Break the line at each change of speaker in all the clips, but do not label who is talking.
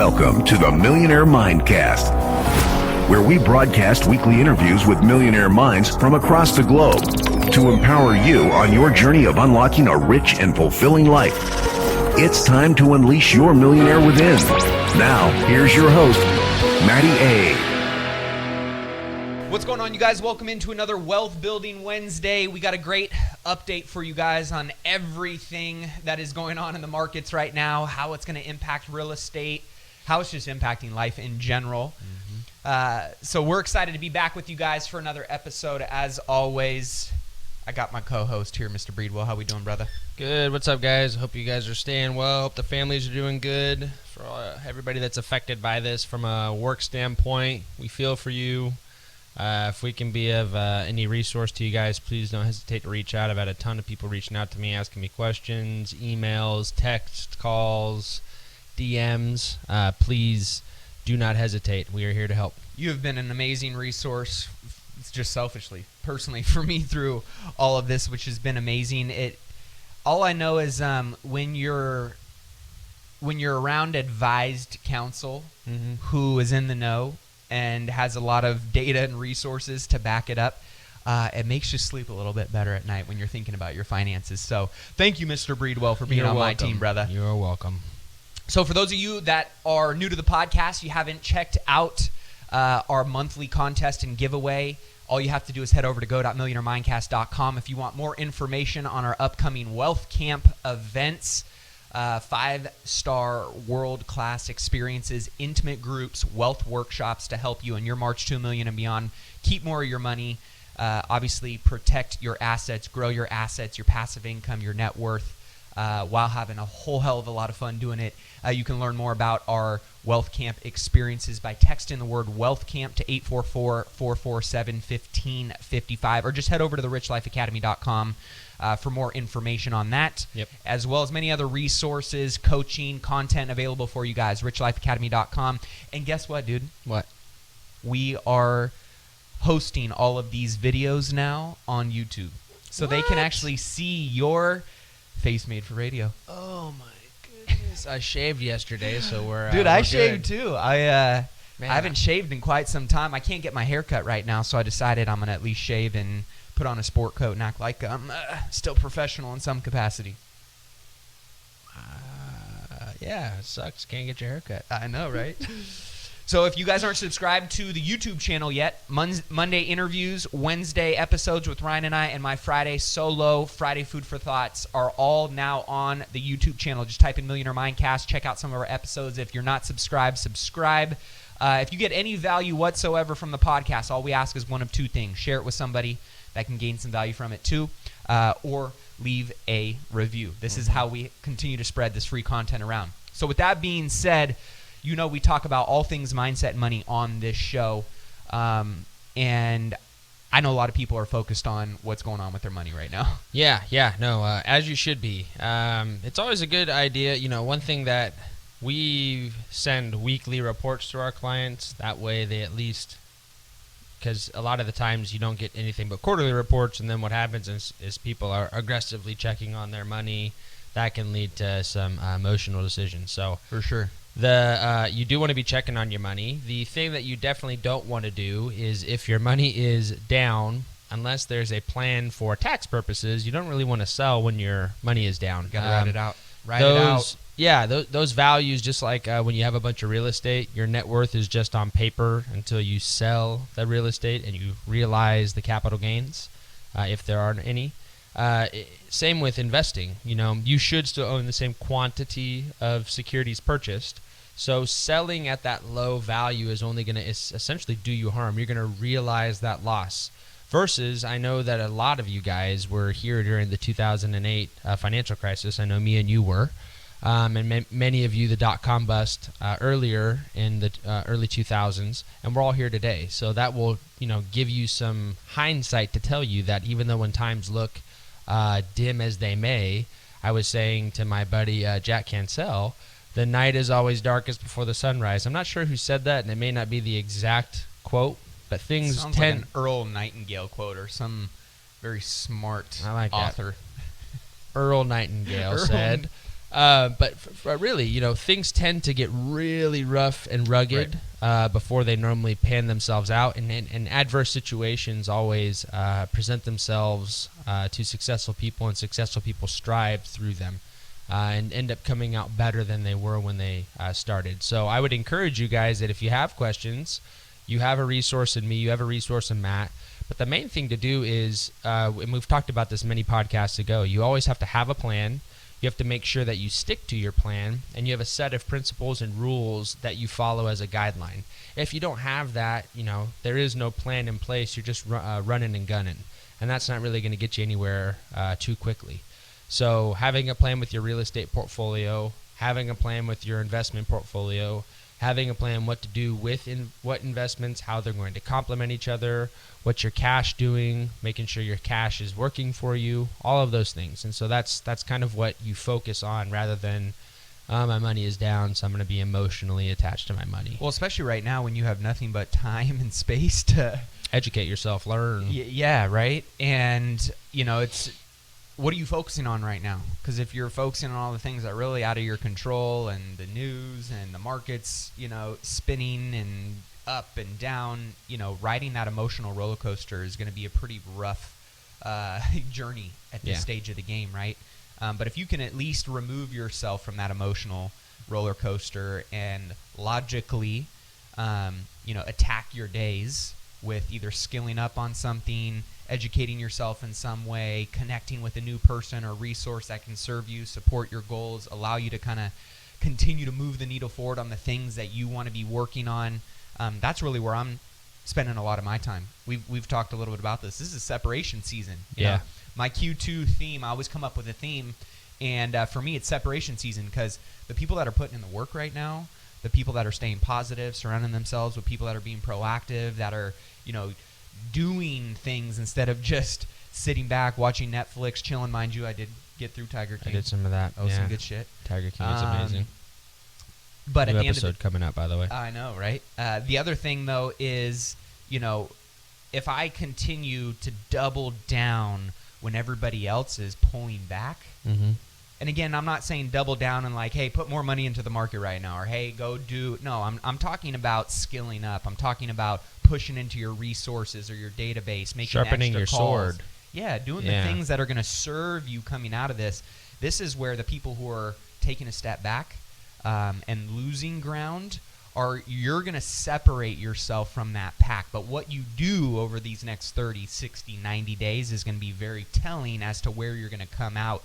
Welcome to the Millionaire Mindcast, where we broadcast weekly interviews with millionaire minds from across the globe to empower you on your journey of unlocking a rich and fulfilling life. It's time to unleash your millionaire within. Now, here's your host, Matty A.
What's going on, you guys? Welcome into another Wealth Building Wednesday. We got a great update for you guys on everything that is going on in the markets right now, how it's going to impact real estate, how it's just impacting life in general. So we're excited to be back with you guys for another episode. As always, I got my co-host here, Mr. Breedwell. How we doing, brother?
Good. What's up, guys? Hope you guys are staying well. Hope the families are doing good. For everybody that's affected by this from a work standpoint, we feel for you. If we can be of any resource to you guys, please don't hesitate to reach out. I've had a ton of people reaching out to me, asking me questions, emails, text, calls, DMs. Please do not hesitate. We are here to help. You have been an amazing resource, just selfishly, personally, for me through all of this, which has been amazing. All I know is when you're around advised counsel who is in the know and has a lot of data and resources to back it up, it makes you sleep a little bit better at night when you're thinking about your finances. So thank you, Mr. Breedwell, for being on my team, brother. You're welcome.
So for those of you that are new to the podcast, you haven't checked out our monthly contest and giveaway, all you have to do is head over to go.millionairemindcast.com if you want more information on our upcoming Wealth Camp events. 5-star world-class experiences, intimate groups, wealth workshops to help you in your march to $1 million and beyond. Keep more of your money. Obviously, protect your assets, grow your assets, your passive income, your net worth, while having a whole hell of a lot of fun doing it. You can learn more about our Wealth Camp experiences by texting the word Wealth Camp to 844-447-1555, or just head over to therichlifeacademy.com for more information on that, as well as many other resources, coaching, content available for you guys, richlifeacademy.com. And guess what, dude?
What?
We are hosting all of these videos now on YouTube. So they can actually see your face made for radio.
Oh, my goodness. I shaved yesterday, so we're
Dude,
we're
I
good.
shaved too. I haven't shaved in quite some time. I can't get my hair cut right now, so I decided I'm going to at least shave and put on a sport coat and act like I'm still professional in some capacity.
Yeah, it sucks. Can't get your hair cut.
I know, right? So if you guys aren't subscribed to the YouTube channel yet, Monday interviews, Wednesday episodes with Ryan and I, and my Friday solo, Friday Food for Thoughts are all now on the YouTube channel. Just type in Millionaire Mindcast. Check out some of our episodes. If you're not subscribed, subscribe. If you get any value whatsoever from the podcast, all we ask is one of two things. Share it with somebody that can gain some value from it too, or leave a review. This is how we continue to spread this free content around. So with that being said, you know we talk about all things mindset and money on this show, and I know a lot of people are focused on what's going on with their money right now. As you should be. It's always a good idea. One thing that we send weekly reports to our clients. That way they at least, because a lot of the times you don't get anything but quarterly reports, and then what happens is people are aggressively checking on their money. That can lead to some emotional decisions. So for sure.
You do want to be checking on your money. The thing that you definitely don't want to do is if your money is down, unless there's a plan for tax purposes, you don't really want to sell when your money is down.
You gotta write it out. Write it out.
Yeah, those values, just like when you have a bunch of real estate, your net worth is just on paper until you sell the real estate and you realize the capital gains, if there are any. Same with investing. You should still own the same quantity of securities purchased. So selling at that low value is only going to essentially do you harm. You're going to realize that loss. Versus, I know that a lot of you guys were here during the 2008 financial crisis. I know me and you were. And many of you, the dot-com bust earlier in the early 2000s. And we're all here today. So that will, give you some hindsight to tell you that even though when times look dim as they may, I was saying to my buddy Jack Cancel, the night is always darkest before the sunrise. I'm not sure who said that, and it may not be the exact quote, but things
sounds like an Earl Nightingale quote or some very smart author.
Earl Nightingale said, But really, things tend to get really rough and rugged before they normally pan themselves out. And adverse situations always present themselves to successful people, and successful people strive through them and end up coming out better than they were when they started. So I would encourage you guys that if you have questions, you have a resource in me, you have a resource in Matt. But the main thing to do is, and we've talked about this many podcasts ago, you always have to have a plan. You have to make sure that you stick to your plan, and you have a set of principles and rules that you follow as a guideline. If you don't have that, there is no plan in place. You're just running and gunning, and that's not really going to get you anywhere too quickly. So having a plan with your real estate portfolio, having a plan with your investment portfolio, having a plan what to do with what investments, how they're going to complement each other, what's your cash doing, making sure your cash is working for you, all of those things. And so that's kind of what you focus on, rather than my money is down, so I'm going to be emotionally attached to my money.
Well, especially right now when you have nothing but time and space to
educate yourself, learn.
Yeah, right. And it's, what are you focusing on right now? Because if you're focusing on all the things that are really out of your control, and the news and the markets, spinning and up and down, riding that emotional roller coaster is going to be a pretty rough journey at this stage of the game, right? But if you can at least remove yourself from that emotional roller coaster and logically, attack your days with either skilling up on something, educating yourself in some way, connecting with a new person or resource that can serve you, support your goals, allow you to kind of continue to move the needle forward on the things that you want to be working on. That's really where I'm spending a lot of my time. We've talked a little bit about this. This is separation season. You know? My Q2 theme, I always come up with a theme, and for me it's separation season, because the people that are putting in the work right now, the people that are staying positive, surrounding themselves with people that are being proactive, that are, doing things instead of just sitting back, watching Netflix, chilling. Mind you, I did get through Tiger King.
I did some of that.
Some good shit.
Tiger King is amazing.
But
new
at the
episode
end of
coming out, by the way.
I know, right? The other thing, though, is, if I continue to double down when everybody else is pulling back, and again, I'm not saying double down and like, hey, put more money into the market right now, or hey, go do. No, I'm talking about skilling up. I'm talking about pushing into your resources or your database, making
sharpening
extra
your
calls.
sword.
Yeah, doing the things that are going to serve you coming out of this. This is where the people who are taking a step back and losing ground you're going to separate yourself from that pack. But what you do over these next 30, 60, 90 days is going to be very telling as to where you're going to come out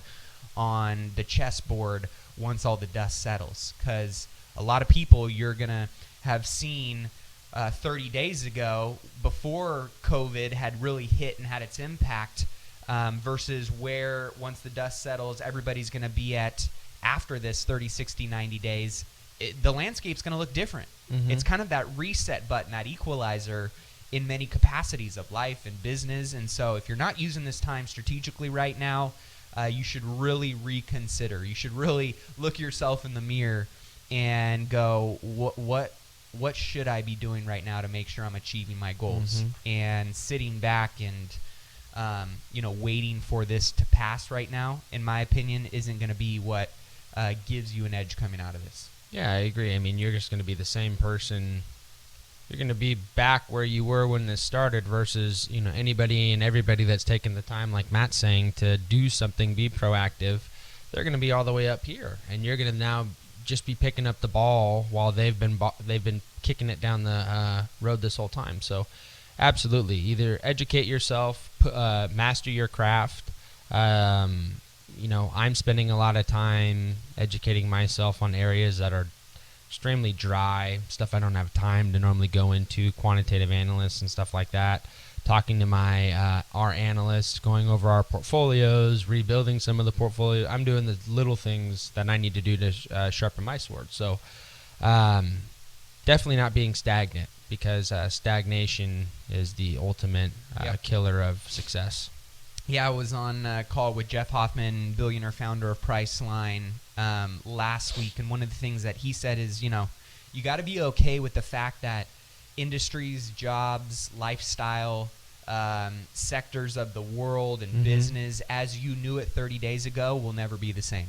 on the chessboard once all the dust settles. Because a lot of people you're going to have seen 30 days ago, before COVID had really hit and had its impact, versus where once the dust settles, everybody's going to be at after this 30, 60, 90 days. The landscape's going to look different. It's kind of that reset button, that equalizer in many capacities of life and business. And so if you're not using this time strategically right now, you should really reconsider. You should really look yourself in the mirror and go, what should I be doing right now to make sure I'm achieving my goals? And sitting back and waiting for this to pass right now, in my opinion, isn't going to be what gives you an edge coming out of this.
Yeah, I agree. I mean, you're just going to be the same person. You're going to be back where you were when this started versus, anybody and everybody that's taken the time, like Matt's saying, to do something, be proactive. They're going to be all the way up here, and you're going to now just be picking up the ball while they've been kicking it down the road this whole time. So, absolutely, either educate yourself, master your craft. I'm spending a lot of time educating myself on areas that are extremely dry, stuff I don't have time to normally go into, quantitative analysts and stuff like that, talking to our analysts, going over our portfolios, rebuilding some of the portfolio. I'm doing the little things that I need to do to sharpen my sword. So definitely not being stagnant, because stagnation is the ultimate killer of success.
Yeah, I was on a call with Jeff Hoffman, billionaire founder of Priceline, last week, and one of the things that he said is, you got to be okay with the fact that industries, jobs, lifestyle, sectors of the world and business as you knew it 30 days ago will never be the same.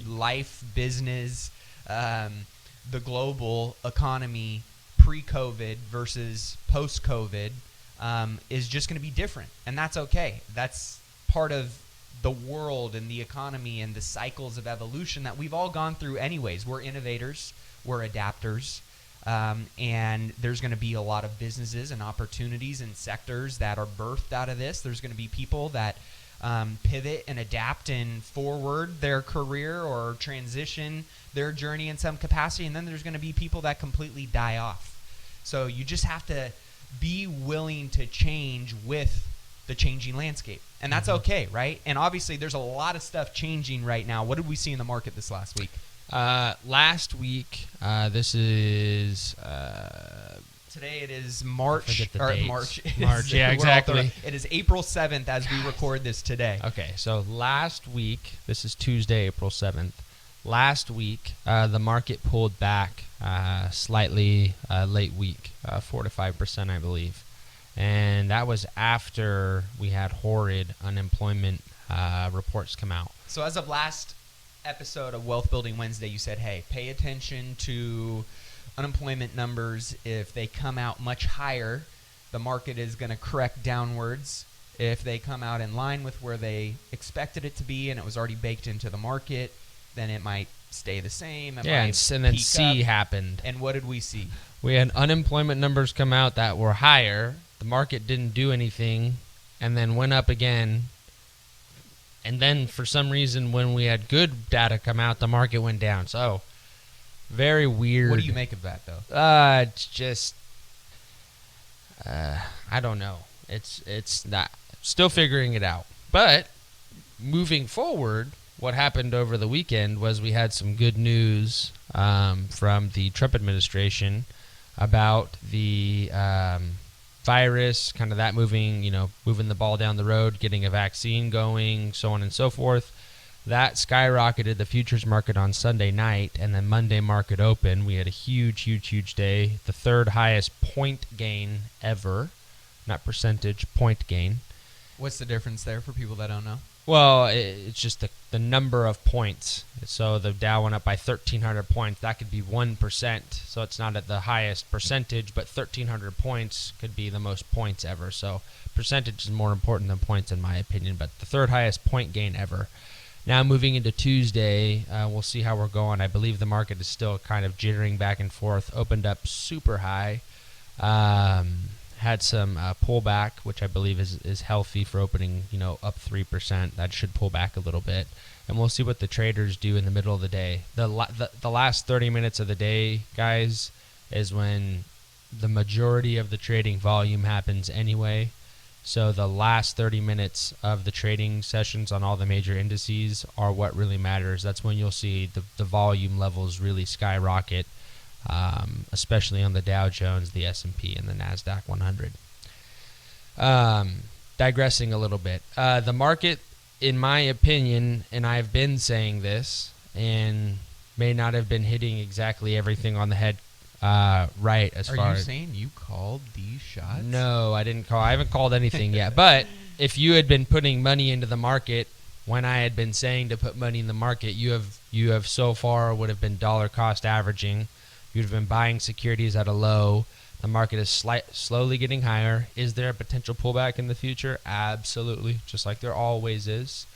life, business, the global economy pre-COVID versus post-COVID is just going to be different. And that's okay. That's part of the world and the economy and the cycles of evolution that we've all gone through anyways. We're innovators. We're adapters. And there's going to be a lot of businesses and opportunities and sectors that are birthed out of this. There's going to be people that pivot and adapt and forward their career or transition their journey in some capacity. And then there's going to be people that completely die off. So you just have to be willing to change with the changing landscape. And that's okay, right? And obviously there's a lot of stuff changing right now. What did we see in the market this last week?
Last week, this is...
Today it is March.
March, yeah, exactly.
It is April 7th as we record this today.
Okay, so last week, this is Tuesday, April 7th. Last week, the market pulled back slightly late week, 4 to 5%, I believe. And that was after we had horrid unemployment reports come out. So
as of last episode of Wealth Building Wednesday, you said, hey, pay attention to unemployment numbers. If they come out much higher, the market is going to correct downwards. If they come out in line with where they expected it to be and it was already baked into the market, then it might stay the same.
And then C happened.
And what did we see?
We had unemployment numbers come out that were higher. The market didn't do anything and then went up again. And then for some reason, when we had good data come out, the market went down. So very weird.
What do you make of that, though?
It's just, I don't know. It's not, still figuring it out. But moving forward, what happened over the weekend was we had some good news from the Trump administration about the virus, kind of that moving the ball down the road, getting a vaccine going, so on and so forth. That skyrocketed the futures market on Sunday night, and then Monday market open. We had a huge day, the third highest point gain ever, not percentage, point gain.
What's the difference there for people that don't know?
Well, it's just the number of points. So the Dow went up by 1,300 points. That could be 1%. So it's not at the highest percentage, but 1,300 points could be the most points ever. So percentage is more important than points in my opinion, but the third highest point gain ever. Now moving into Tuesday, we'll see how we're going. I believe the market is still kind of jittering back and forth. Opened up super high. Had some pullback, which I believe is healthy for opening, up 3%. That should pull back a little bit. And we'll see what the traders do in the middle of the day. The last 30 minutes of the day, guys, is when the majority of the trading volume happens anyway. So the last 30 minutes of the trading sessions on all the major indices are what really matters. That's when you'll see the volume levels really skyrocket. Especially on the Dow Jones, the S&P, and the NASDAQ 100. Digressing a little bit. The market, in my opinion, and I've been saying this, and may not have been hitting exactly everything on the head right as far as...
Are you saying you called these shots?
No, I didn't call. I haven't called anything yet. But if you had been putting money into the market when I had been saying to put money in the market, you have so far would have been dollar cost averaging. You'd have been buying securities at a low. The market is slowly getting higher. Is there a potential pullback in the future? Absolutely, just like there always is.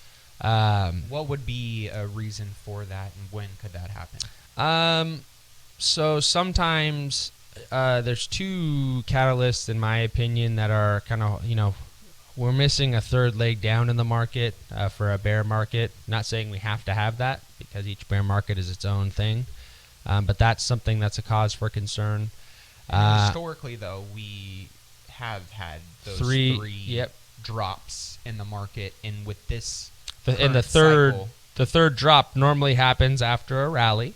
What would be a reason for that, and when could that happen?
So sometimes there's two catalysts, in my opinion, that are kind of, we're missing a third leg down in the market for a bear market. Not saying we have to have that, because each bear market is its own thing. But that's something that's a cause for concern.
Historically, though, we have had those three drops in the market, and with this
the third drop normally happens after a rally,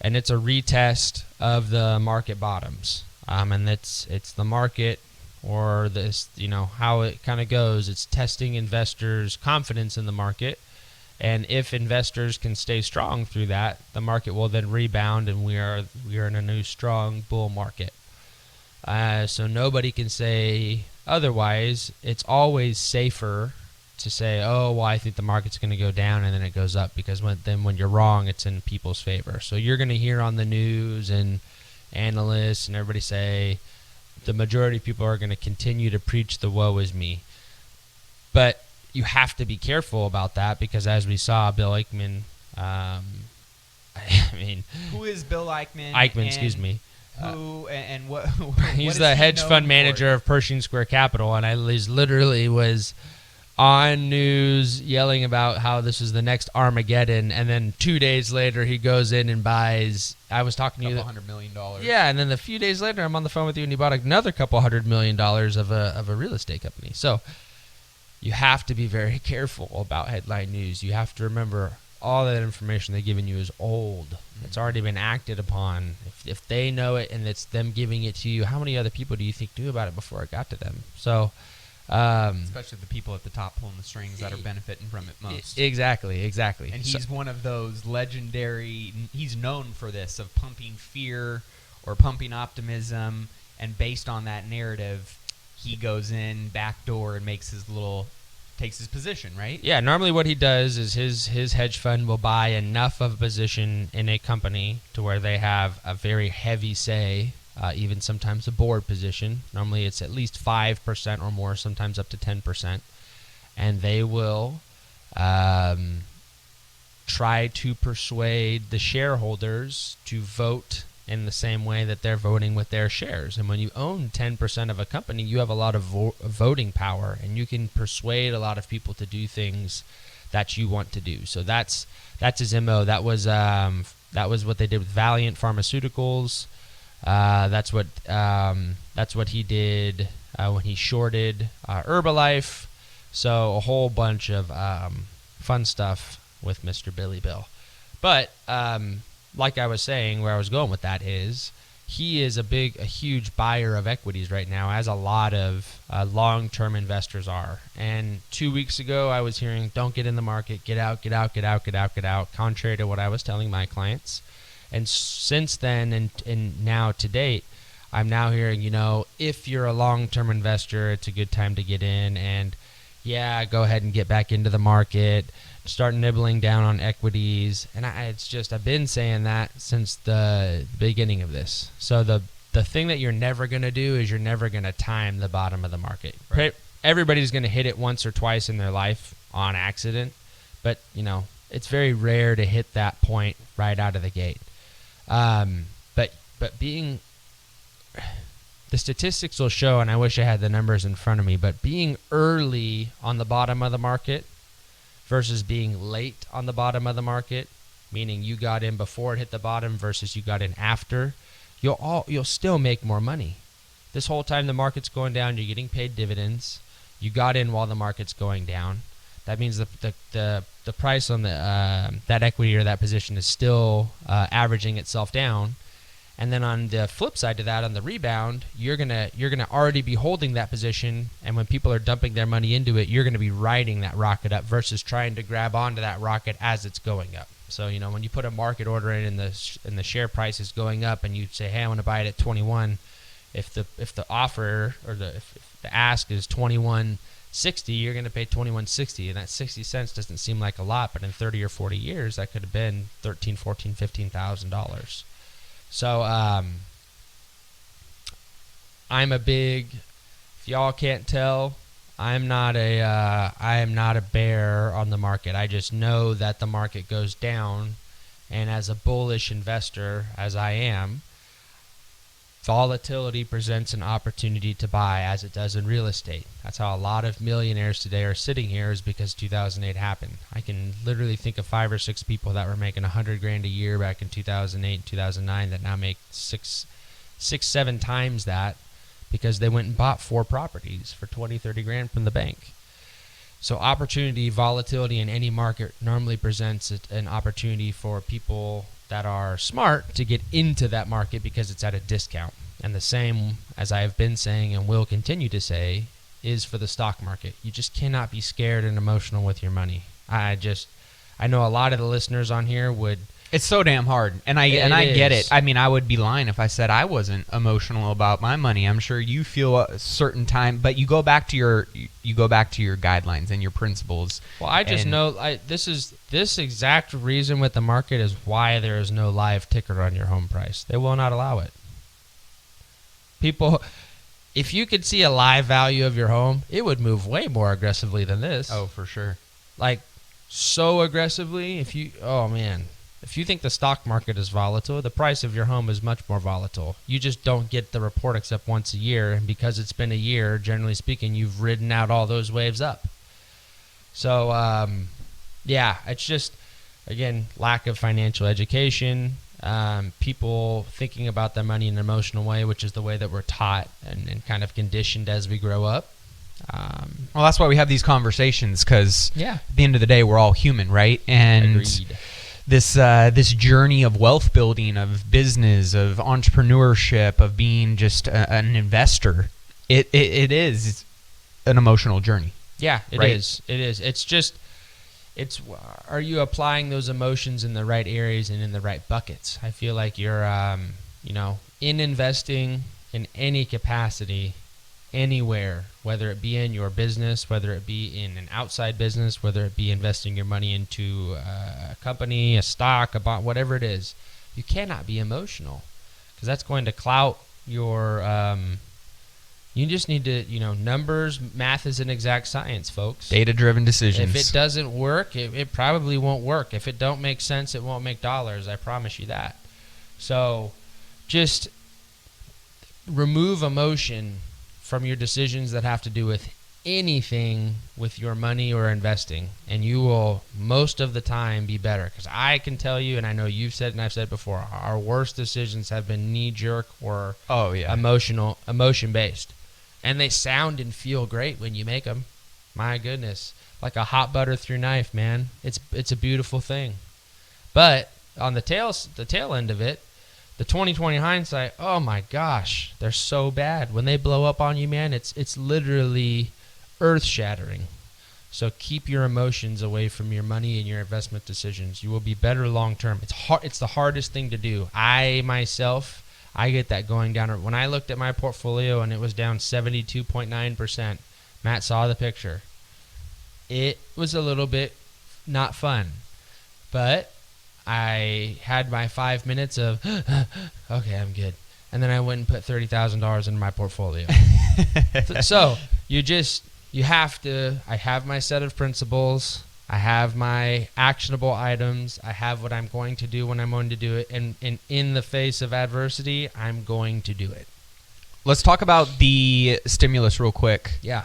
and it's a retest of the market bottoms. And it's the market, or this, how it kind of goes. It's testing investors' confidence in the market. And if investors can stay strong through that, the market will then rebound, and we are in a new strong bull market. So nobody can say otherwise. It's always safer to say, oh, well, I think the market's going to go down and then it goes up, because when you're wrong, it's in people's favor. So you're going to hear on the news and analysts and everybody say the majority of people are going to continue to preach the woe is me. But you have to be careful about that, because as we saw, Bill Eichmann,
who is Bill Eichmann?
Excuse me.
Who and what?
He's the hedge fund manager of Pershing Square Capital, and I literally was on news yelling about how this is the next Armageddon, and then 2 days later he goes in and buys. I was talking to you.
$200 million.
Yeah, and then a few days later I'm on the phone with you, and he bought another $200 million of a real estate company. So you have to be very careful about headline news. You have to remember all that information they've given you is old. Mm-hmm. It's already been acted upon. If they know it and it's them giving it to you, how many other people do you think knew about it before it got to them? So,
especially the people at the top pulling the strings that are benefiting from it most.
Exactly.
And he's one of those legendary. He's known for this, of pumping fear or pumping optimism, and based on that narrative, he goes in backdoor and takes his position, right?
Yeah, normally what he does is his hedge fund will buy enough of a position in a company to where they have a very heavy say, even sometimes a board position. Normally it's at least 5% or more, sometimes up to 10%. And they will try to persuade the shareholders to vote in the same way that they're voting with their shares. And when you own 10% of a company, you have a lot of voting power, and you can persuade a lot of people to do things that you want to do. So that's his MO. That was what they did with Valiant Pharmaceuticals. That's what he did when he shorted Herbalife. So a whole bunch of fun stuff with Mr. Billy Bill. But like I was saying, where I was going with that is he is a huge buyer of equities right now, as a lot of long-term investors are. And 2 weeks ago, I was hearing, don't get in the market, get out, contrary to what I was telling my clients. And since then and now to date, I'm now hearing, if you're a long-term investor, it's a good time to get in, and yeah, go ahead and get back into the market. Start nibbling down on equities, and I've been saying that since the beginning of this. So the thing that you're never going to do is you're never going to time the bottom of the market. Right. Everybody's going to hit it once or twice in their life on accident, but it's very rare to hit that point right out of the gate. But being the statistics will show, and I wish I had the numbers in front of me, but being early on the bottom of the market versus being late on the bottom of the market, meaning you got in before it hit the bottom versus you got in after, you'll still make more money. This whole time the market's going down, you're getting paid dividends. You got in while the market's going down. That means the price on that equity or that position is still averaging itself down. And then on the flip side to that, on the rebound, you're gonna already be holding that position, and when people are dumping their money into it, you're gonna be riding that rocket up versus trying to grab onto that rocket as it's going up. So when you put a market order in and the share price is going up, and you say, hey, I want to buy it at 21, if the offer or if the ask is 21.60, you're gonna pay 21.60, and that 60 cents doesn't seem like a lot, but in 30 or 40 years, that could have been $13,000, $14,000, $15,000. So I'm a big, if y'all can't tell, I am not a bear on the market. I just know that the market goes down, and as a bullish investor, as I am, volatility presents an opportunity to buy, as it does in real estate. That's how a lot of millionaires today are sitting here, is because 2008 happened. I can literally think of 5 or 6 people that were making $100,000 a year back in 2008 and 2009 that now make 7 times that, because they went and bought 4 properties for 20, 30 grand from the bank. So opportunity, volatility in any market normally presents an opportunity for people that are smart to get into that market because it's at a discount. And the same, as I have been saying and will continue to say, is for the stock market. You just cannot be scared and emotional with your money. I know a lot of the listeners on here would
It's so damn hard, and I get it. I mean, I would be lying if I said I wasn't emotional about my money. I'm sure you feel a certain time, but you go back to your guidelines and your principles.
Well, I just know this exact reason with the market is why there is no live ticker on your home price. They will not allow it. People, if you could see a live value of your home, it would move way more aggressively than this.
Oh, for sure.
Like so aggressively. If you think the stock market is volatile, the price of your home is much more volatile. You just don't get the report except once a year, and because it's been a year, generally speaking, you've ridden out all those waves up. So, it's just, again, lack of financial education, people thinking about their money in an emotional way, which is the way that we're taught and kind of conditioned as we grow up.
Well, that's why we have these conversations, because
at
the end of the day, we're all human, right? And
Agreed.
This journey of wealth building, of business, of entrepreneurship, of being just an investor, it is an emotional journey.
Yeah, it
right?
is. It is. Are you applying those emotions in the right areas and in the right buckets? I feel like you're, in investing in any capacity, anywhere, whether it be in your business, whether it be in an outside business, whether it be investing your money into a company, a stock, a bond, whatever it is, you cannot be emotional, because that's going to clout your you just need to, numbers, math is an exact science, folks.
Data-driven decisions.
If it doesn't work, it probably won't work. If it don't make sense, it won't make dollars. I promise you that. So just remove emotion from your decisions that have to do with anything with your money or investing, and you will most of the time be better. Because I can tell you, and I know you've said and I've said before, our worst decisions have been knee-jerk or emotion-based. And they sound and feel great when you make them. My goodness. Like a hot butter through knife, man. It's a beautiful thing. But on the tail end of it, the 20/20 hindsight, oh my gosh, they're so bad. When they blow up on you, man, it's literally earth-shattering. So keep your emotions away from your money and your investment decisions. You will be better long-term. It's the hardest thing to do. I get that going down. When I looked at my portfolio and it was down 72.9%, Matt saw the picture. It was a little bit not fun. But I had my 5 minutes of, okay, I'm good. And then I went and put $30,000 in my portfolio. So I have my set of principles. I have my actionable items. I have what I'm going to do when I'm going to do it. And in the face of adversity, I'm going to do it.
Let's talk about the stimulus real quick.
Yeah.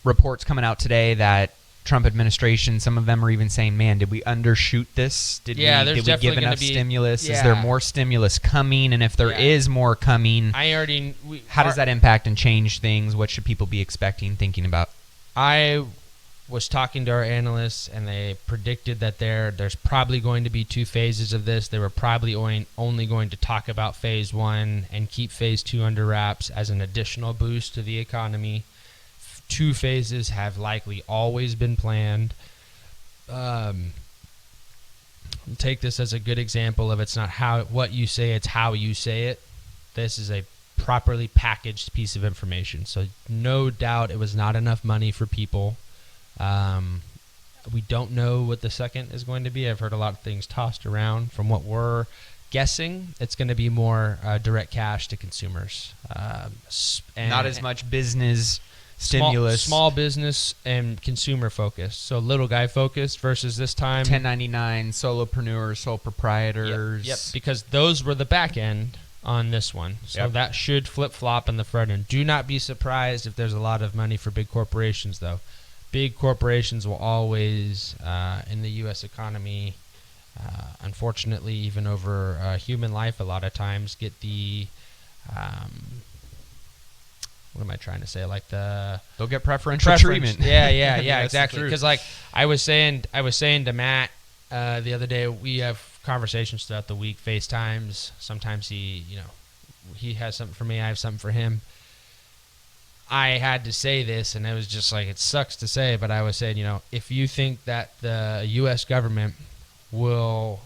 Reports coming out today that Trump administration, some of them are even saying, man, did we undershoot this? Did we give enough stimulus?
Yeah.
Is there more stimulus coming? And if there is more coming, how does that impact and change things? What should people be expecting, thinking about?
I was talking to our analysts, and they predicted that there's probably going to be 2 phases of this. They were probably only going to talk about phase 1 and keep phase 2 under wraps as an additional boost to the economy. 2 phases have likely always been planned. Take this as a good example of it's not what you say, it's how you say it. This is a properly packaged piece of information. So no doubt it was not enough money for people. We don't know what the second is going to be. I've heard a lot of things tossed around. From what we're guessing, it's going to be more direct cash to consumers. And
not as much business stimulus.
Small business and consumer focused. So little guy focused versus this time
1099, solopreneurs, sole proprietors.
Yep. Because those were the back end on this one. So that should flip-flop in the front end. Do not be surprised if there's a lot of money for big corporations, though. Big corporations will always, in the U.S. economy, unfortunately, even over human life, a lot of times get the what am I trying to say? Like
they'll get preferential treatment.
Yeah, exactly. Because like I was saying to Matt the other day, we have conversations throughout the week, FaceTimes. Sometimes he has something for me, I have something for him. I had to say this, and it was just like, it sucks to say, but I was saying, if you think that the U.S. government will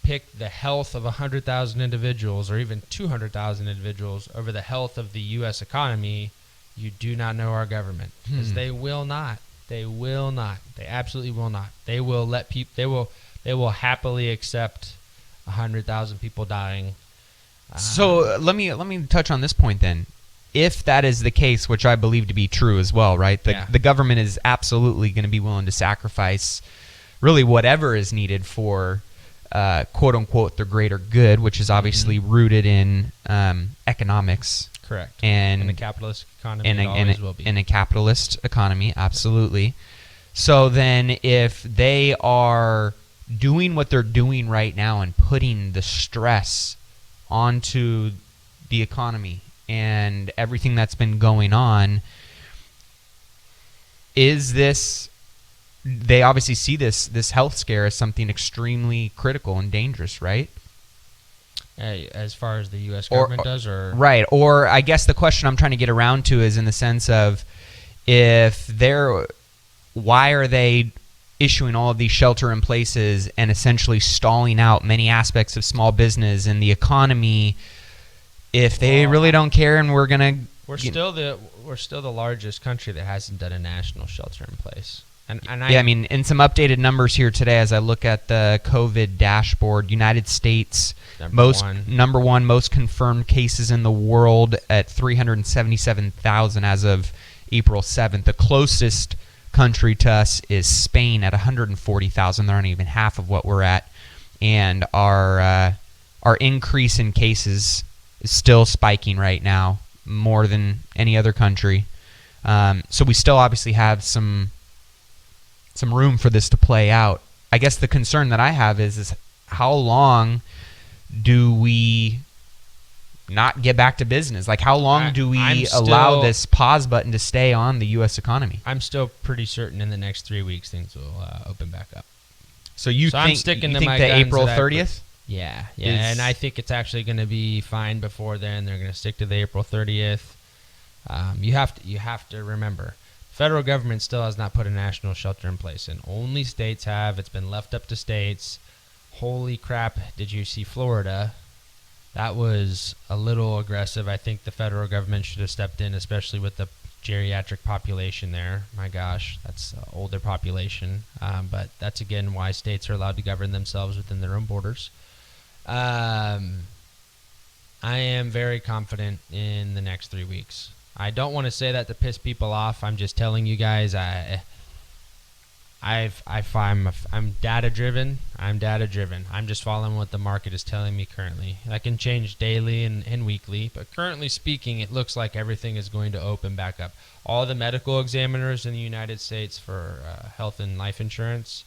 pick the health of 100,000 individuals or even 200,000 individuals over the health of the U.S. economy, you do not know our government, because they will not. They will not. They absolutely will not. They will let people. They will happily accept 100,000 people dying.
So let me touch on this point then. If that is the case, which I believe to be true as well, right? The government is absolutely going to be willing to sacrifice really whatever is needed for quote unquote the greater good, which is obviously rooted in economics.
Correct.
And
in a capitalist economy, it always will be.
In a capitalist economy, absolutely. So then if they are doing what they're doing right now and putting the stress onto the economy and everything that's been going on, is this, they obviously see this health scare as something extremely critical and dangerous, right?
As far as the U.S. government does, or
right? Or I guess the question I'm trying to get around to is in the sense of, why are they issuing all of these shelter in places and essentially stalling out many aspects of small business and the economy if they really don't care? And we're still
the largest country that hasn't done a national shelter in place.
I mean, in some updated numbers here today, as I look at the COVID dashboard, United States number one most confirmed cases in the world at 377,000 as of April 7th. The closest country to us is Spain at 140,000. They're not even half of what we're at, and our increase in cases is still spiking right now, more than any other country. So we still obviously have some room for this to play out. I guess the concern that I have is how long do we not get back to business? Like, how long do we allow this pause button to stay on the U.S. economy?
I'm still pretty certain in the next 3 weeks things will open back up.
So you think,
I'm sticking to my
the
guns
April 30th?
Yeah, and I think it's actually going to be fine before then. They're going to stick to the April 30th. You have to remember, federal government still has not put a national shelter in place, and only states have. It's been left up to states. Holy crap, did you see Florida? That was a little aggressive. I think the federal government should have stepped in, especially with the geriatric population there. My gosh, that's an older population. But that's, again, why states are allowed to govern themselves within their own borders. I am very confident in the next 3 weeks. I don't want to say that to piss people off. I'm just telling you guys, I'm data driven. I'm just following what the market is telling me currently. That can change daily and weekly, but currently speaking, it looks like everything is going to open back up. All the medical examiners in the United States for health and life insurance,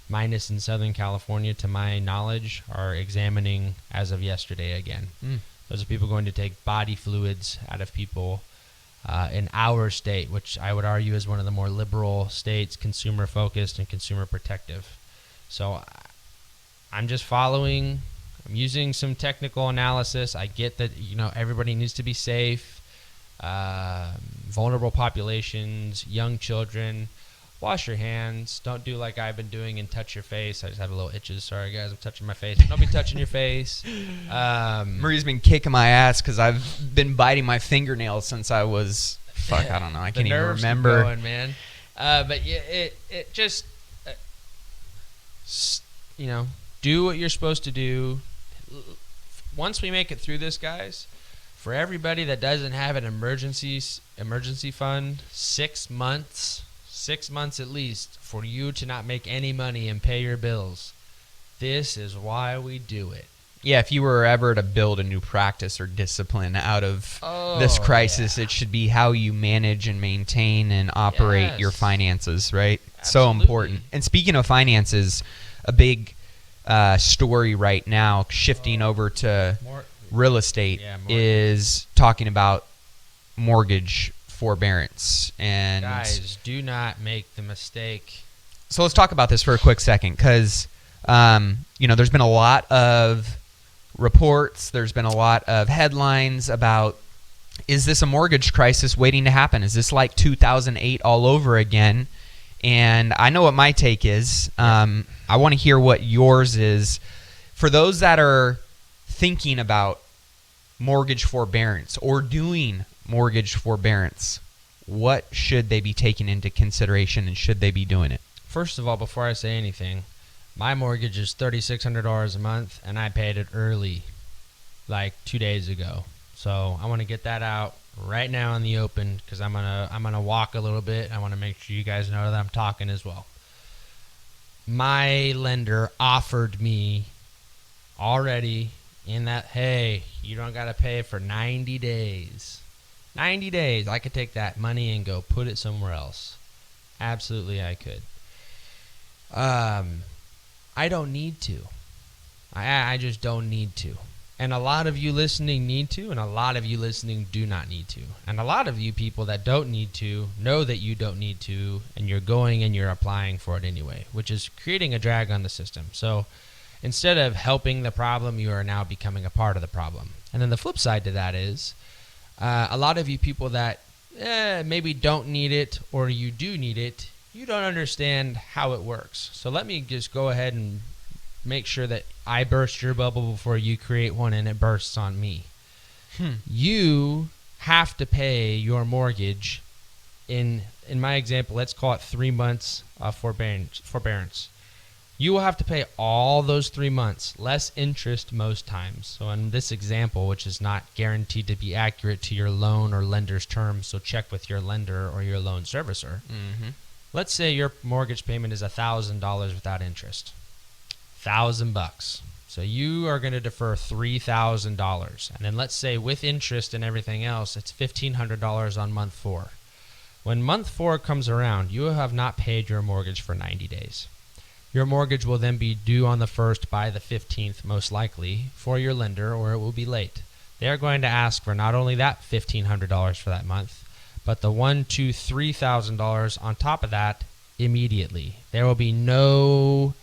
minus in Southern California, to my knowledge, are examining as of yesterday again. Those are people going to take body fluids out of people in our state, which I would argue is one of the more liberal states, consumer focused and consumer protective. So I'm just following. I'm using some technical analysis. I get that, everybody needs to be safe. Vulnerable populations, young children. Wash your hands. Don't do like I've been doing and touch your face. I just have a little itches. Sorry, guys. I'm touching my face. Don't be touching your face.
Marie's been kicking my ass because I've been biting my fingernails since I was, I don't know. I can't even remember.
Going, man. But it just, do what you're supposed to do. Once we make it through this, guys, for everybody that doesn't have an emergency fund, 6 months. 6 months at least for you to not make any money and pay your bills. This is why we do it.
Yeah, if you were ever to build a new practice or discipline out of this crisis, it should be how you manage and maintain and operate your finances, right?
Absolutely.
So important. And speaking of finances, a big story right now, shifting over to real estate, is talking about mortgage forbearance. And
guys, do not make the mistake.
So let's talk about this for a quick second, because there's been a lot of reports, there's been a lot of headlines about, is this a mortgage crisis waiting to happen? Is this like 2008 all over again? And I know what my take is. I want to hear what yours is For those that are thinking about mortgage forbearance or doing mortgage forbearance, what should they be taking into consideration, and should they be doing it?
First of all, before I say anything, my mortgage is $3,600 a month, and I paid it early, like 2 days ago. So I want to get that out right now in the open, because I'm gonna walk a little bit. I want to make sure you guys know that I'm talking as well. My lender offered me already in that, hey, you don't got to pay for 90 days. 90 days. I could take that money and go put it somewhere else. Absolutely, I could. I don't need to. I just don't need to. And a lot of you listening need to, and a lot of you listening do not need to. And a lot of you people that don't need to know that you don't need to, and you're going and you're applying for it anyway, which is creating a drag on the system. So instead of helping the problem, you are now becoming a part of the problem. And then the flip side to that is a lot of you people that maybe don't need it, or you do need it, you don't understand how it works. So let me just go ahead and make sure that I burst your bubble before you create one and it bursts on me. You have to pay your mortgage in my example, let's call it 3 months of forbearance. You will have to pay all those 3 months, less interest most times. So in this example, which is not guaranteed to be accurate to your loan or lender's terms, so check with your lender or your loan servicer. Let's say your mortgage payment is $1,000 without interest. $1,000. So you are going to defer $3,000. And then let's say with interest and everything else, it's $1,500 on month 4. When month 4 comes around, you have not paid your mortgage for 90 days. Your mortgage will then be due on the 1st by the 15th, most likely, for your lender, or it will be late. They are going to ask for not only that $1,500 for that month, but the $1,000, $2,000, $3,000 on top of that immediately. There will be no,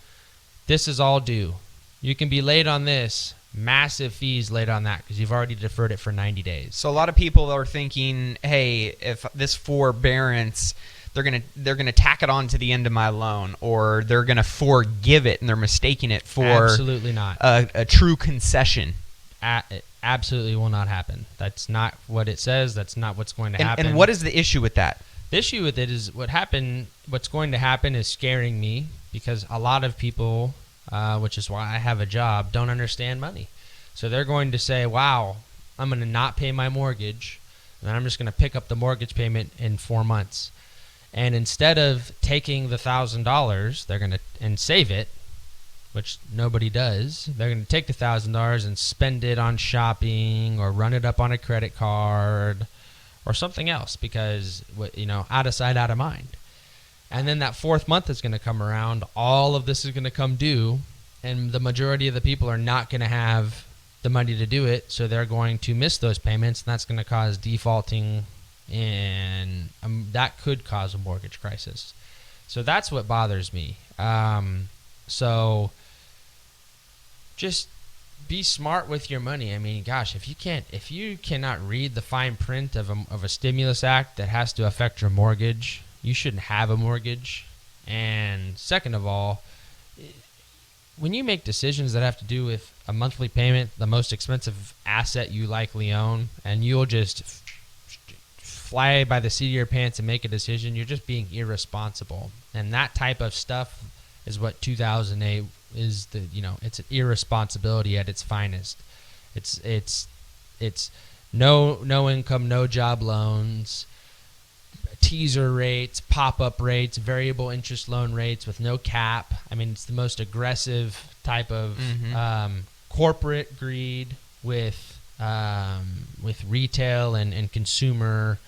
this is all due. You can be late on this, massive fees late on that, because you've already deferred it for 90 days.
So a lot of people are thinking, hey, if this forbearance, they're gonna tack it on to the end of my loan, or they're gonna forgive it, and they're mistaking it for
absolutely not
a true concession.
It absolutely will not happen. That's not what it says. That's not what's going to happen.
And what is the issue with that?
The issue with it is what's going to happen is scaring me, because a lot of people, which is why I have a job, don't understand money. So they're going to say, wow, I'm going to not pay my mortgage, and then I'm just going to pick up the mortgage payment in 4 months. And instead of taking the $1,000, they're going to and save it, which nobody does. They're going to take the $1,000 and spend it on shopping, or run it up on a credit card, or something else, because out of sight, out of mind. And then that 4th month is going to come around. All of this is going to come due, and the majority of the people are not going to have the money to do it, so they're going to miss those payments, and that's going to cause defaulting, and that could cause a mortgage crisis. So that's what bothers me. So just be smart with your money. I mean, gosh, if you cannot read the fine print of a stimulus act that has to affect your mortgage, you shouldn't have a mortgage. And second of all, when you make decisions that have to do with a monthly payment, the most expensive asset you likely own, and you'll just fly by the seat of your pants and make a decision, you're just being irresponsible. And that type of stuff is what 2008 is. It's an irresponsibility at its finest. It's no income, no job loans, teaser rates, pop-up rates, variable interest loan rates with no cap. I mean, it's the most aggressive type of corporate greed with retail and consumer,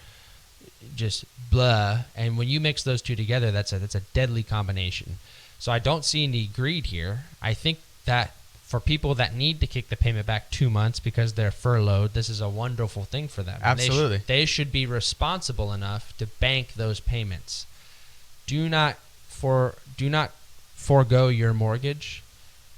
just blah. And when you mix those two together, that's a deadly combination. So I don't see any greed here. I think that for people that need to kick the payment back 2 months because they're furloughed, this is a wonderful thing for them.
Absolutely.
They should be responsible enough to bank those payments. Do not forego your mortgage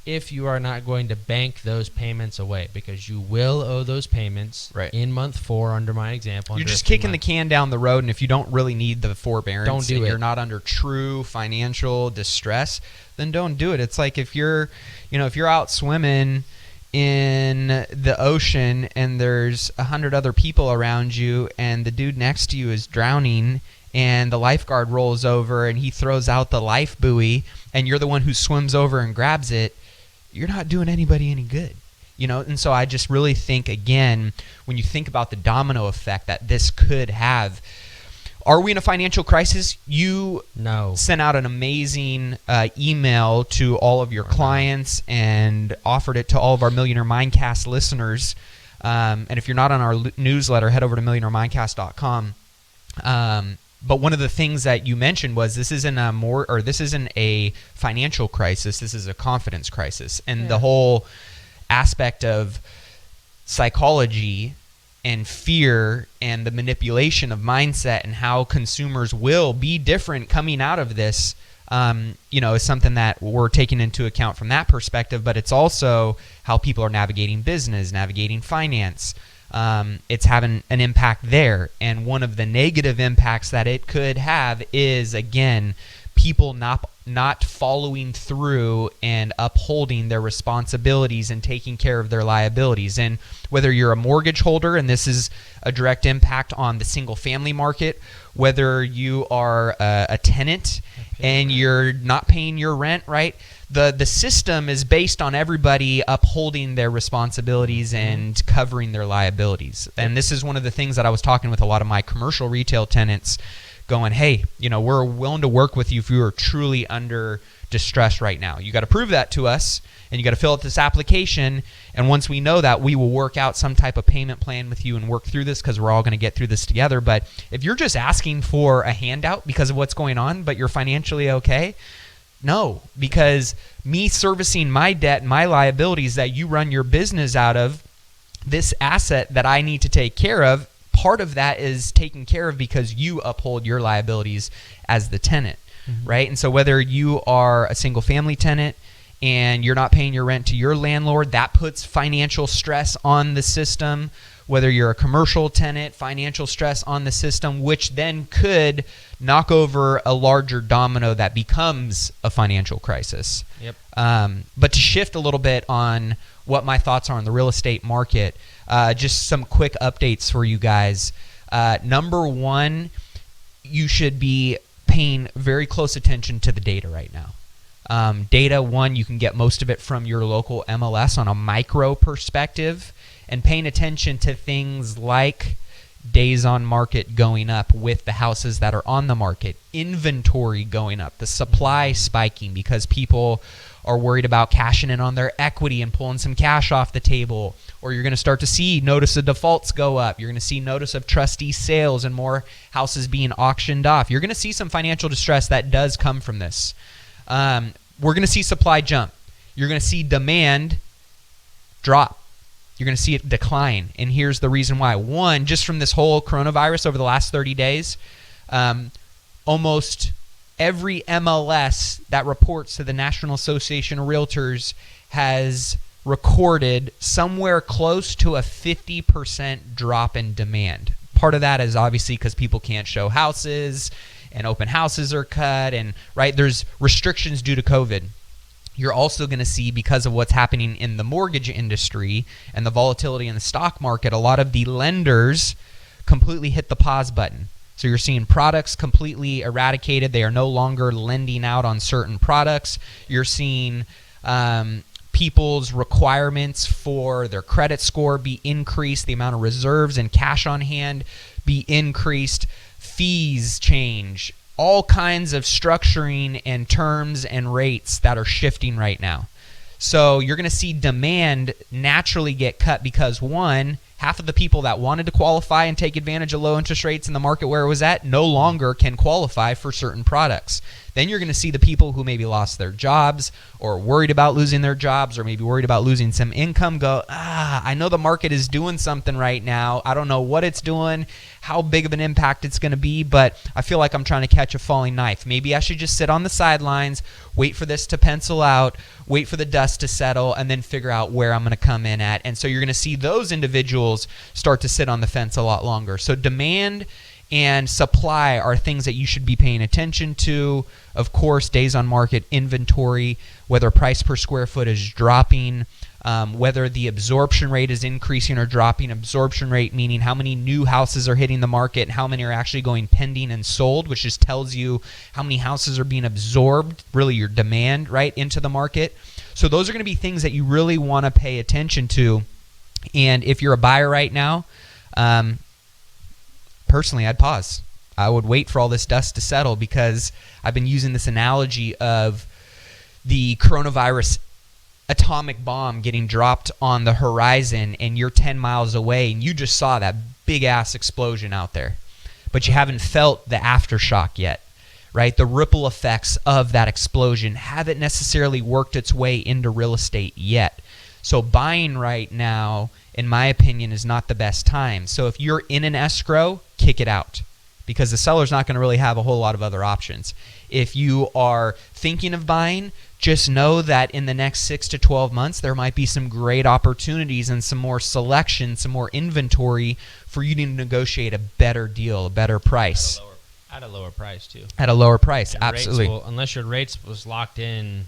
if you are not going to bank those payments away, because you will owe those payments in month 4 under my example.
You're just kicking the can down the road, and if you don't really need the forbearance,
don't do
and
it.
You're not under true financial distress, then don't do it. It's like if you're out swimming in the ocean and there's 100 other people around you and the dude next to you is drowning and the lifeguard rolls over and he throws out the life buoy and you're the one who swims over and grabs it, you're not doing anybody any good. And so I just really think, again, when you think about the domino effect that this could have, are we in a financial crisis? You sent out an amazing email to all of your clients and offered it to all of our Millionaire Mindcast listeners. And if you're not on our newsletter, head over to millionairemindcast.com. But one of the things that you mentioned was this isn't a financial crisis. This is a confidence crisis, and the whole aspect of psychology and fear and the manipulation of mindset and how consumers will be different coming out of this, is something that we're taking into account from that perspective. But it's also how people are navigating business, navigating finance. It's having an impact there. And one of the negative impacts that it could have is, again, people not following through and upholding their responsibilities and taking care of their liabilities. And whether you're a mortgage holder, and this is a direct impact on the single family market, whether you are a tenant and you're not paying your rent, right? The system is based on everybody upholding their responsibilities and covering their liabilities. And this is one of the things that I was talking with a lot of my commercial retail tenants, going, hey, we're willing to work with you if you are truly under distress right now. You got to prove that to us, and you got to fill out this application. And once we know that, we will work out some type of payment plan with you and work through this, because we're all going to get through this together. But if you're just asking for a handout because of what's going on, but you're financially okay, no, because me servicing my debt and my liabilities that you run your business out of, this asset that I need to take care of, part of that is taken care of because you uphold your liabilities as the tenant, right? And so whether you are a single family tenant and you're not paying your rent to your landlord, that puts financial stress on the system. Whether you're a commercial tenant, financial stress on the system, which then could knock over a larger domino that becomes a financial crisis.
Yep.
But to shift a little bit on what my thoughts are on the real estate market, just some quick updates for you guys. Number one, you should be paying very close attention to the data right now. Data, one, you can get most of it from your local MLS on a micro perspective, and paying attention to things like days on market going up with the houses that are on the market, inventory going up, the supply spiking because people are worried about cashing in on their equity and pulling some cash off the table. Or you're going to start to see notice of defaults go up. You're going to see notice of trustee sales and more houses being auctioned off. You're going to see some financial distress that does come from this. We're going to see supply jump. You're going to see demand drop. You're going to see it decline. And here's the reason why. One, just from this whole coronavirus over the last 30 days, almost every MLS that reports to the National Association of Realtors has recorded somewhere close to a 50% drop in demand. Part of that is obviously because people can't show houses and open houses are cut, and right, there's restrictions due to COVID. You're also going to see, because of what's happening in the mortgage industry and the volatility in the stock market, a lot of the lenders completely hit the pause button. So you're seeing products completely eradicated. They are no longer lending out on certain products. You're seeing people's requirements for their credit score be increased, the amount of reserves and cash on hand be increased, fees change, all kinds of structuring and terms and rates that are shifting right now. So you're going to see demand naturally get cut because, one, half of the people that wanted to qualify and take advantage of low interest rates in the market where it was at no longer can qualify for certain products. Then you're going to see the people who maybe lost their jobs or worried about losing their jobs or maybe worried about losing some income go, I know the market is doing something right now. I don't know what it's doing, how big of an impact it's going to be, but I feel like I'm trying to catch a falling knife. Maybe I should just sit on the sidelines, wait for this to pencil out, wait for the dust to settle, and then figure out where I'm going to come in at. And so you're going to see those individuals start to sit on the fence a lot longer. So demand and supply are things that you should be paying attention to. Of course, days on market, inventory, whether price per square foot is dropping, whether the absorption rate is increasing or dropping. Absorption rate meaning how many new houses are hitting the market and how many are actually going pending and sold, which just tells you how many houses are being absorbed, really your demand, right, into the market. So those are going to be things that you really want to pay attention to. And if you're a buyer right now, personally, I'd pause. I would wait for all this dust to settle, because I've been using this analogy of the coronavirus atomic bomb getting dropped on the horizon, and you're 10 miles away and you just saw that big ass explosion out there, but you haven't felt the aftershock yet, right? The ripple effects of that explosion haven't necessarily worked its way into real estate yet. So buying right now, in my opinion, is not the best time. So if you're in an escrow, kick it out, because the seller's not going to really have a whole lot of other options. If you are thinking of buying, just know that in the next 6 to 12 months, there might be some great opportunities and some more selection, some more inventory for you to negotiate a better deal, a better price.
At a lower price, too.
At a lower price,
And
absolutely.
unless your rates was locked in,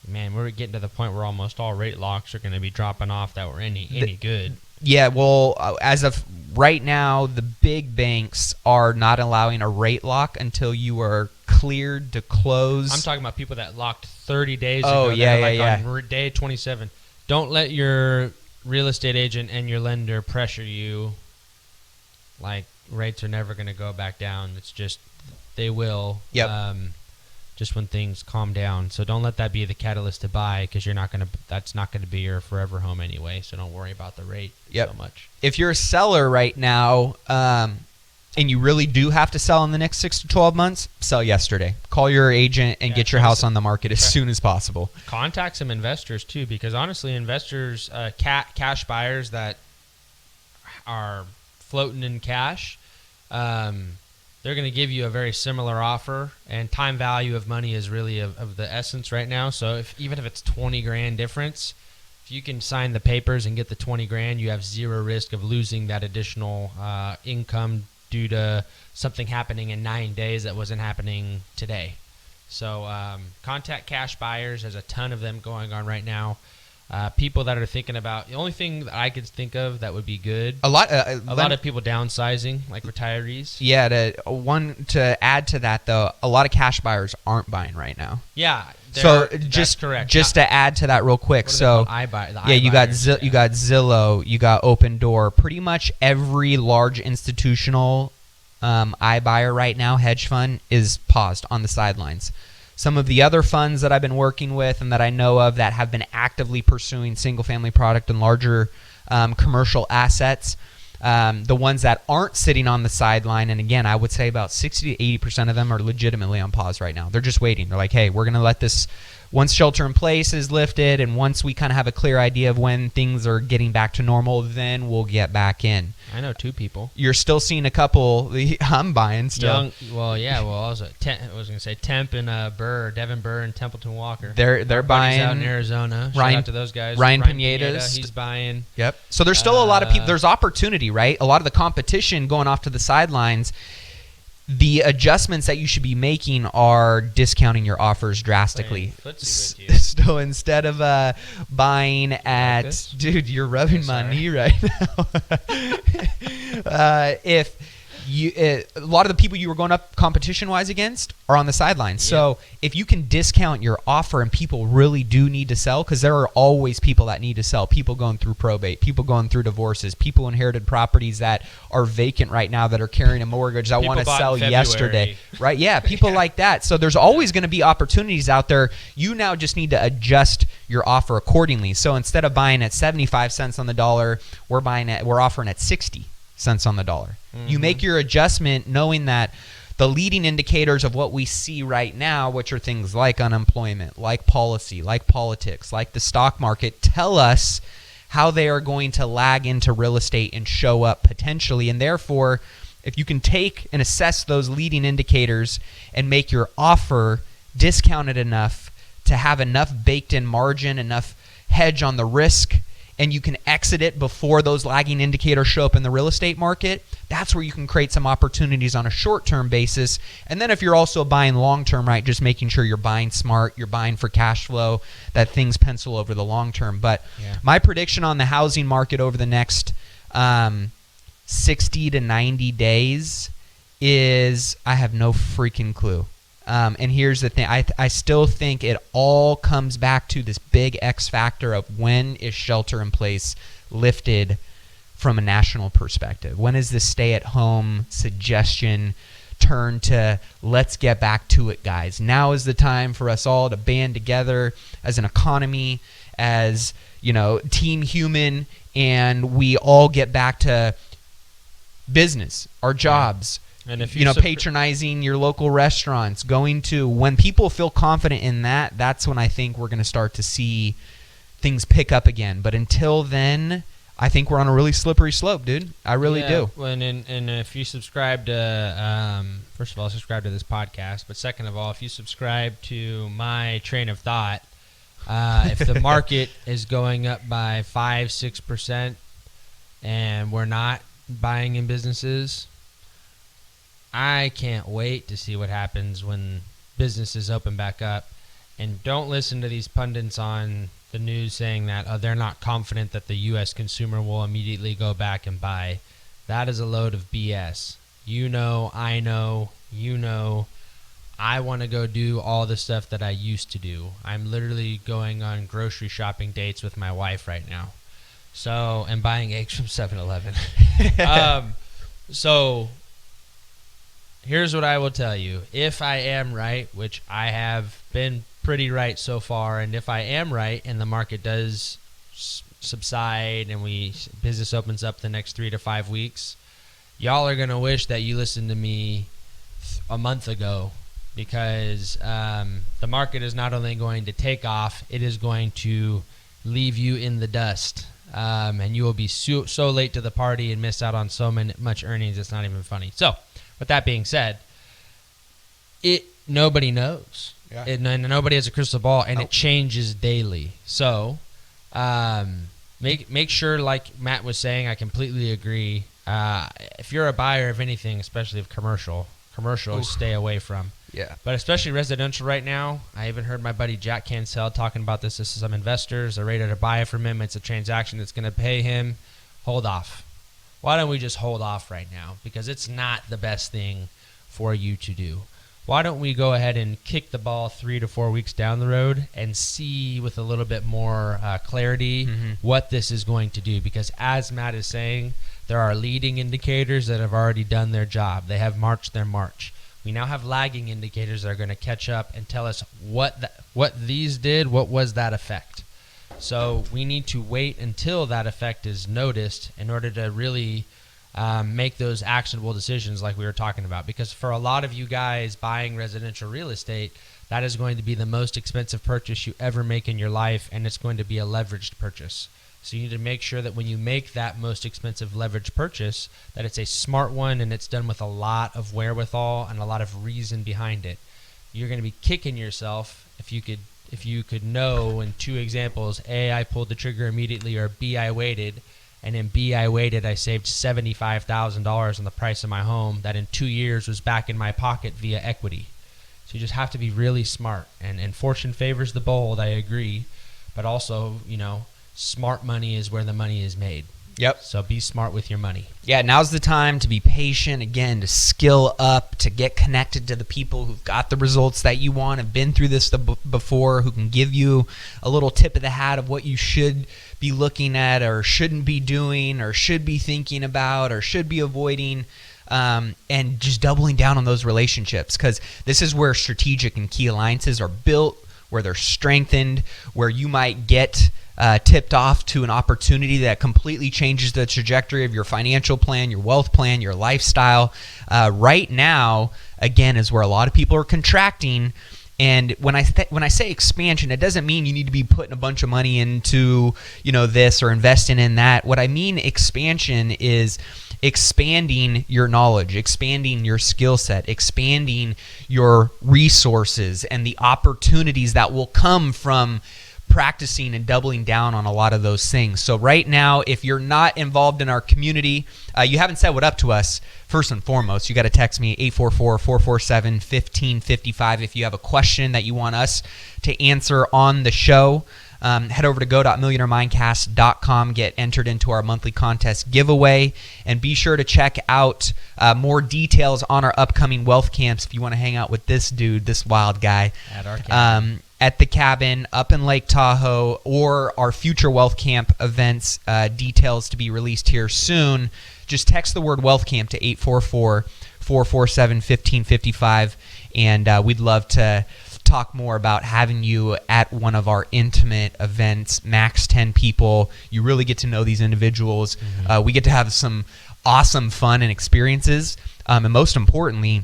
man, we're getting to the point where almost all rate locks are going to be dropping off that were any good.
Yeah, well, as of right now, the big banks are not allowing a rate lock until you are cleared to close.
I'm talking about people that locked 30 days
Oh,
ago.
yeah.
On day 27. Don't let your real estate agent and your lender pressure you like rates are never going to go back down. It's just they will.
Yep.
Just when things calm down. So don't let that be the catalyst to buy, because that's not going to be your forever home anyway. So don't worry about the rate so much.
If you're a seller right now, and you really do have to sell in the next 6 to 12 months, sell yesterday. Call your agent and get your house on the market as soon as possible.
Contact some investors too, because honestly, investors, cash buyers that are floating in cash, they're going to give you a very similar offer, and time value of money is really of the essence right now. So even if it's 20 grand difference, if you can sign the papers and get the 20 grand, you have zero risk of losing that additional income due to something happening in 9 days that wasn't happening today. So contact cash buyers. There's a ton of them going on right now. People that are thinking about, the only thing that I could think of that would be good. A lot of people downsizing, like retirees.
Yeah. To add to that though, a lot of cash buyers aren't buying right now.
Yeah.
So
that's correct.
Just to add to that real quick. So you got Zillow, you got Open Door. Pretty much every large institutional iBuyer right now, hedge fund, is paused on the sidelines. Some of the other funds that I've been working with and that I know of that have been actively pursuing single-family product and larger commercial assets, the ones that aren't sitting on the sideline, and again, I would say about 60 to 80% of them are legitimately on pause right now. They're just waiting. They're like, hey, we're going to let this, once shelter in place is lifted and once we kind of have a clear idea of when things are getting back to normal, then we'll get back in.
I know 2 people.
You're still seeing a couple. I'm buying still.
Also, I was going to say Temp and Devin Burr and Templeton Walker.
They're buying
out in Arizona. Shout out to those guys.
Ryan Pineda,
he's buying.
Yep. So there's still a lot of people. There's opportunity, right? A lot of the competition going off to the sidelines. The adjustments that you should be making are discounting your offers drastically. So instead of buying at, dude, you're rubbing my knee right now. A lot of the people you were going up competition-wise against are on the sidelines. So if you can discount your offer and people really do need to sell, because there are always people that need to sell, people going through probate, people going through divorces, people inherited properties that are vacant right now that are carrying a mortgage that want to sell yesterday. Right? Yeah, people like that. So there's always going to be opportunities out there. You now just need to adjust your offer accordingly. So instead of buying at 75 cents on the dollar, we're offering at 60 cents on the dollar. Mm-hmm. You make your adjustment knowing that the leading indicators of what we see right now, which are things like unemployment, like policy, like politics, like the stock market, tell us how they are going to lag into real estate and show up potentially. And therefore, if you can take and assess those leading indicators and make your offer discounted enough to have enough baked in margin, enough hedge on the risk, and you can exit it before those lagging indicators show up in the real estate market, that's where you can create some opportunities on a short-term basis. And then if you're also buying long-term, right, just making sure you're buying smart, you're buying for cash flow, that things pencil over the long term. But my prediction on the housing market over the next 60 to 90 days is I have no freaking clue. And here's the thing. I still think it all comes back to this big X factor of when is shelter in place lifted from a national perspective? When is this stay-at-home suggestion turn to let's get back to it, guys? Now is the time for us all to band together as an economy, as, team human, and we all get back to business, our jobs. And if patronizing your local restaurants, when people feel confident in that, that's when I think we're going to start to see things pick up again. But until then, I think we're on a really slippery slope, dude. I really do.
And if you subscribe to, first of all, subscribe to this podcast. But second of all, if you subscribe to my train of thought, if the market is going up by 5-6% and we're not buying in businesses, I can't wait to see what happens when businesses open back up. And don't listen to these pundits on the news saying that they're not confident that the U.S. consumer will immediately go back and buy. That is a load of BS. I know, I want to go do all the stuff that I used to do. I'm literally going on grocery shopping dates with my wife right now. And buying eggs from 7-Eleven. Here's what I will tell you. If I am right, which I have been pretty right so far, and if I am right and the market does subside and business opens up the next 3 to 5 weeks, y'all are going to wish that you listened to me a month ago, because the market is not only going to take off, it is going to leave you in the dust. And you will be so late to the party and miss out on so much earnings, it's not even funny. So, with that being said, nobody knows. Yeah. And nobody has a crystal ball, and it changes daily. So, make sure, like Matt was saying, I completely agree. If you're a buyer of anything, especially of commercial, stay away from. Yeah. But especially residential right now, I even heard my buddy Jack Cancel talking about this. This is some investors are ready to buy it from him. It's a transaction that's going to pay him. Hold off. Why don't we just hold off right now? Because it's not the best thing for you to do. Why don't we go ahead and kick the ball 3 to 4 weeks down the road and see with a little bit more clarity what this is going to do? Because as Matt is saying, there are leading indicators that have already done their job. They have marched their march. We now have lagging indicators that are going to catch up and tell us what these did, what was that effect. So we need to wait until that effect is noticed in order to really make those actionable decisions like we were talking about. Because for a lot of you guys buying residential real estate, that is going to be the most expensive purchase you ever make in your life, and it's going to be a leveraged purchase. So you need to make sure that when you make that most expensive leveraged purchase, that it's a smart one and it's done with a lot of wherewithal and a lot of reason behind it. You're going to be kicking yourself if you could know in 2 examples, A, I pulled the trigger immediately, or B, I waited. And in B, I waited, I saved $75,000 on the price of my home that in 2 years was back in my pocket via equity. So you just have to be really smart. And fortune favors the bold, I agree. But also, smart money is where the money is made. Yep. So be smart with your money.
Yeah, now's the time to be patient, again, to skill up, to get connected to the people who've got the results that you want, have been through this before, who can give you a little tip of the hat of what you should be looking at or shouldn't be doing or should be thinking about or should be avoiding, and just doubling down on those relationships, because this is where strategic and key alliances are built, where they're strengthened, where you might get tipped off to an opportunity that completely changes the trajectory of your financial plan, your wealth plan, your lifestyle. Right now, again, is where a lot of people are contracting, And when I say expansion, it doesn't mean you need to be putting a bunch of money into, this or investing in that. What I mean expansion is expanding your knowledge, expanding your skill set, expanding your resources and the opportunities that will come from practicing and doubling down on a lot of those things. So right now, if you're not involved in our community, you haven't said what up to us, first and foremost, you got to text me 844-447-1555 if you have a question that you want us to answer on the show. Head over to go.millionairemindcast.com, get entered into our monthly contest giveaway, and be sure to check out more details on our upcoming wealth camps if you want to hang out with this dude, this wild guy.
At our cabin.
At the cabin up in Lake Tahoe, or our future wealth camp events, details to be released here soon. Just text the word wealth camp to 844-447-1555, and we'd love to talk more about having you at one of our intimate events, max 10 people. You really get to know these individuals. We get to have some awesome fun and experiences, and most importantly,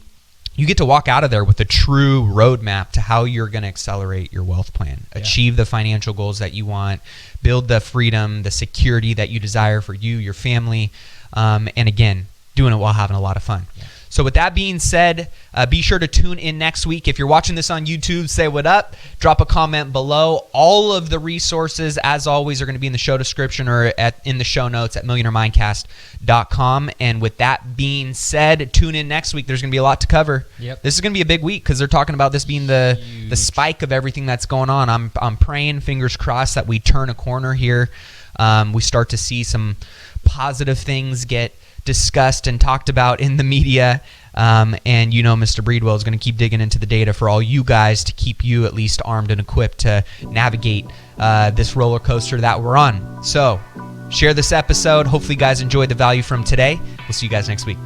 you get to walk out of there with a true roadmap to how you're going to accelerate your wealth plan, achieve the financial goals that you want, build the freedom, the security that you desire for you, your family, and again, doing it while having a lot of fun. Yeah. So with that being said, be sure to tune in next week. If you're watching this on YouTube, say what up. Drop a comment below. All of the resources, as always, are going to be in the show description or in the show notes at millionairemindcast.com. And with that being said, tune in next week. There's going to be a lot to cover.
Yep.
This is going to be a big week because they're talking about this being the spike of everything that's going on. I'm praying, fingers crossed, that we turn a corner here. We start to see some positive things get discussed and talked about in the media, and Mr. Breedwell is going to keep digging into the data for all you guys to keep you at least armed and equipped to navigate this roller coaster that we're on. So share this episode. Hopefully you guys enjoyed the value from today. We'll see you guys next week.